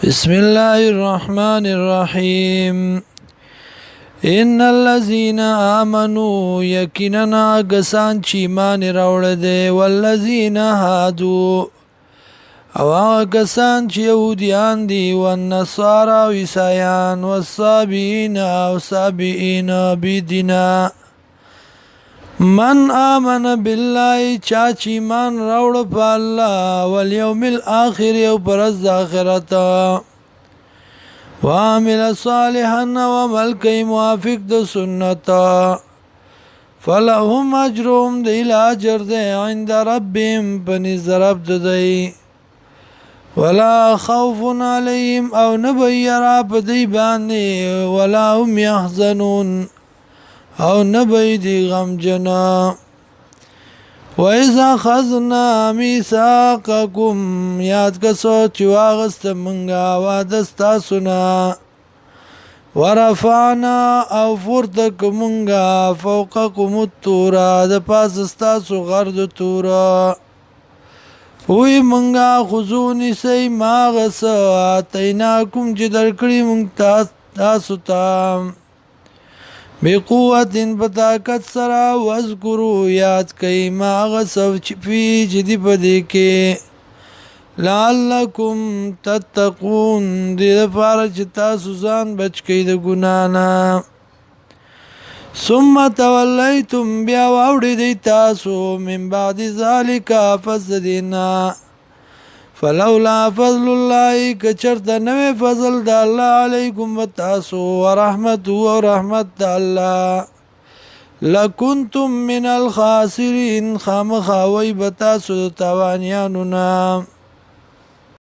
بسم الله الرحمن الرحيم ان الذين آمنوا يقينا غسان چې ایمان راوړل دي والذین هادو او هغه کسان چې يهوديان دي والنصارى او عیسایان والصابئین او صابئین بيدینا من آمن بالله چا چې ایمان راوړ په الله والیوم الاخر او پر ورځ د آخرت وعمل صالحا وعمل کوي موافق د سنت فلهم اجرهم د اجر ده عند ربهم پنځ رب دی ولا خوف عليهم او نبيرا بدي باندې ولا هم يحزنون او نبی دی غم جنا وَإِذَا خَذْنَا مِيثَاقَكُمْ یاد کسو چې واغست منګه وعده سنا ورفعنا او فرتک منګه فوقكم الطور د پاس تاسو غرد تور وی منګه خذونی سي ماغس اتیناکم چې درکړی مونږ تاسو ته بقوت بطاقت سرا واذکرو یاد کئی ما غصف چپی جدی پدی کے لعلکم تتقون دی دفار چتا سوزان بچ کئی دا گنانا ثم تولیتم بیا واوڑی دی تاسو من بعد ذالکا فزدینا فلولا فضل الله کچرت نوې فضل د الله علیکم وتاسو ورحمت او رحمت د الله لکنتم من الخاسرین خامخوي بتاسو تاوانیانو